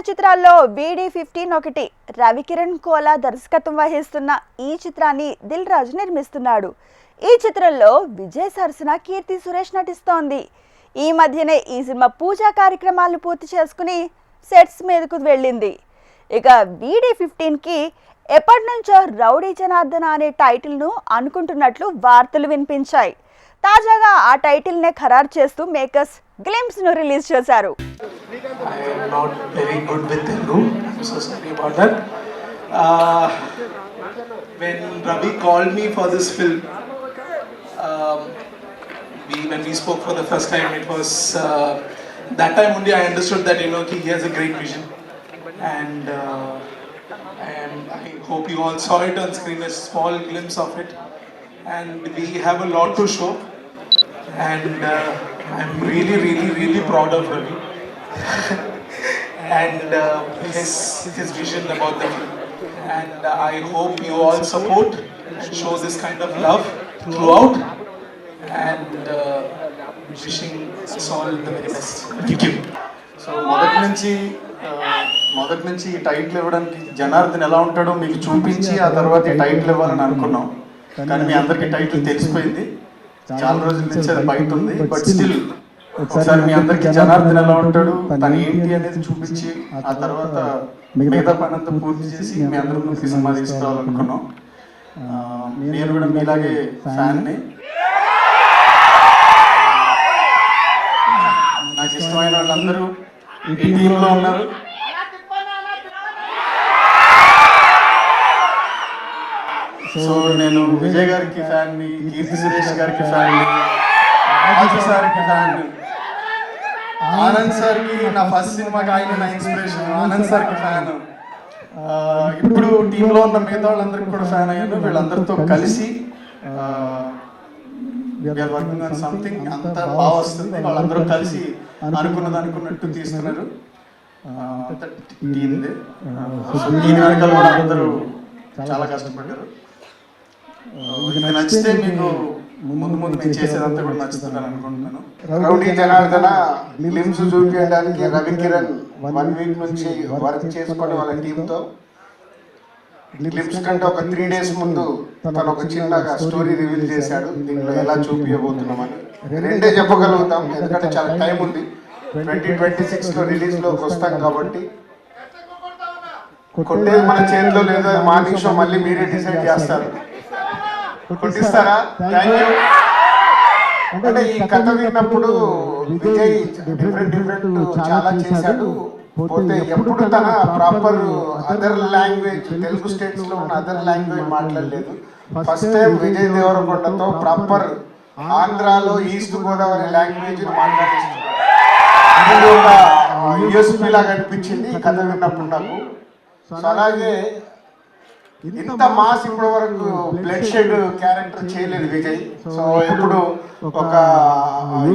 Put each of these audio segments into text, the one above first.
చిత్రాల్లో BD15 ఒకటి. రవికిరణ్ కోలా దర్శకత్వం వహిస్తున్న ఈ చిత్రాన్ని దిల్ రాజు నిర్మిస్తున్నాడు. ఈ చిత్రంలో విజయ్ సరసన కీర్తి సురేష్ నటిస్తోంది. ఈ మధ్యనే ఈ సినిమా పూజా కార్యక్రమాలను పూర్తి చేసుకుని సెట్స్ మీదకు వెళ్ళింది. ఇక BD15కి ఎప్పటి నుంచో రౌడీ జనార్దన అనే టైటిల్ను అనుకుంటున్నట్లు వార్తలు వినిపించాయి. తాజాగా ఆ టైటిల్నే ఖరారు చేస్తూ మేకర్స్ గ్లింప్స్ ను రిలీజ్ చేశారు. I am not very good with Telugu. I'm so sorry about that. When Ravi called me for this film, when we spoke for the first time, it was that time only I understood that he has a great vision, and I hope you all saw it on screen, a small glimpse of it, and we have a lot to show, and I'm really proud of Ravi. And his vision about the film, and I hope you all support and show this kind of love throughout, and wishing us all the very best. Thank you. So మొదటి నుంచి ఈ title ఇవ్వడానికి జనార్దన్ ఎలా ఉంటాడో మీకు చూపించి ఆ తర్వాత ఈ టైటిల్ ఇవ్వాలని అనుకున్నాం. కానీ మీ అందరికీ టైటిల్ తెలిసిపోయింది, చాలా రోజుల నుంచి అది బయట ఉంది. బట్ స్టిల్ ఒకసారి మీ అందరికి జనార్దన్ ఎలా ఉంటాడు, తను ఏంటి అనేది చూపించి ఆ తర్వాత మిగతా పని అంతా పూర్తి చేసి మీ అందరి ముందుకు సినిమా తీసుకురావాలనుకున్నాం. నేను కూడా మీలాగే ఫ్యాన్ని. నాకు ఇష్టమైన వాళ్ళందరూ ఈ టీంలో ఉన్నారు. సో నేను విజయ్ గారికి ఫ్యాన్ని, కీర్తి సురేష్ గారికి ఫ్యాన్ని, రాజు సార్కి ఫ్యాన్, ఆనంద్ సార్కి నా ఫస్ట్ సినిమాకి ఆయన నా ఇన్స్పిరేషన్, ఆనంద్ సార్కి ఫ్యాన్. ఇప్పుడు టీంలో ఉన్న మిగతా వాళ్ళందరికీ కూడా ఫ్యాన్ అయ్యాను. వీళ్ళందరితో కలిసి వర్కింగ్ ఆన్ సంథింగ్ అంతా బాగా వస్తుంది. వాళ్ళందరూ కలిసి అనుకున్నట్టు తీస్తున్నారు. టీమ్ వెనకాల కూడా అందరూ చాలా కష్టపడ్డారు. ఇది నచ్చితే మీకు ముందు నేను చేసేదంతా కూడా నచ్చుతున్నాను అనుకుంటున్నాను. రౌడీ జనార్దన గ్లిమ్స్ చూపించడానికి రవికిరణ్ 1 వీక్ నుంచి వర్క్ చేసుకొని వాళ్ళ టీంతో గ్లిమ్స్ కంటే ఒక 3 days ముందు తను ఒక చిన్నగా స్టోరీ రివీల్ చేశాడు. దీంట్లో ఎలా చూపించబోతున్నామని 2 చెప్పగలుగుతాం, ఎందుకంటే చాలా టైం ఉంది. 2026లో రిలీజ్లోకి వస్తాం కాబట్టి కొట్టేది మన చేతిలో లేదు. మార్నింగ్ షో మళ్ళీ మీరే డిసైడ్ చేస్తారు. కొట్టిస్తారా? Thank you. అంటే ఈ కథ విన్నప్పుడు విజయ్ డిఫరెంట్ చాలా చేశాడు. పోతే ఎప్పుడు తన proper other language, Telugu states లో ఉన్న అదర్ లాంగ్వేజ్ మాట్లాడలేదు. ఫస్ట్ టైం విజయ్ దేవరకొండతో ప్రాపర్ ఆంధ్రాలో ఈస్ట్ గోదావరి లాంగ్వేజ్ మాట్లాడిస్తున్నాడు. ఇది ఒక యూఎస్పీ లాగా అనిపించింది ఈ కథ విన్నప్పుడు నాకు. సో అలాగే ఇంత మాస్ ఇప్పటి వరకు బ్లడ్ షెడ్ క్యారెక్టర్ చేయలేదు విజయ్. సో ఎప్పుడు ఒక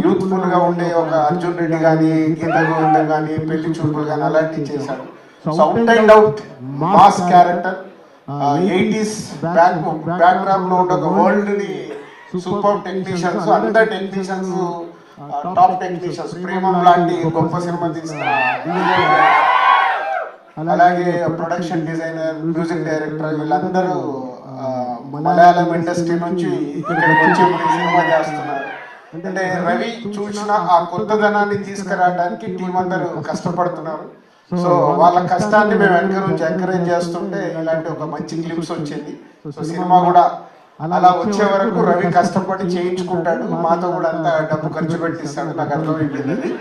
యూత్ఫుల్ గా ఉండే ఒక అర్జున్ రెడ్డి కానీ, గీత గోవిందం కానీ, పెళ్లి చూపులు కానీ అలాంటివి చేశాడు. So out and out mass character. 80s background లో ఉండే ఒక వరల్డ్ ని సూపర్ టెక్నీషియన్స్, అందరు టెక్నీషియన్స్ టాప్ టెక్నీషియన్స్, ప్రేమం లాంటి గొప్ప సినిమా తీసుకున్నారు. అలాగే ప్రొడక్షన్ డిజైనర్, మ్యూజిక్ డైరెక్టర్ వీళ్ళందరూ మలయాళం ఇండస్ట్రీ నుంచి ఇక్కడికి వచ్చి సినిమా చేస్తున్నారు. అంటే రవి చూసిన ఆ కొత్తదనాన్ని తీసుకురావడానికి టీం అందరూ కష్టపడుతున్నారు. సో వాళ్ళ కష్టాన్ని మేము వెనక నుంచి ఎంకరేజ్ చేస్తుంటే ఇలాంటి ఒక మంచి క్లిప్స్ వచ్చింది. సో సినిమా కూడా అలా వచ్చే వరకు రవి కష్టపడి చేయించుకుంటాడు, మాతో కూడా అంతా డబ్బు ఖర్చు పెట్టిస్తాడు. నాకు అర్థమైపోయింది.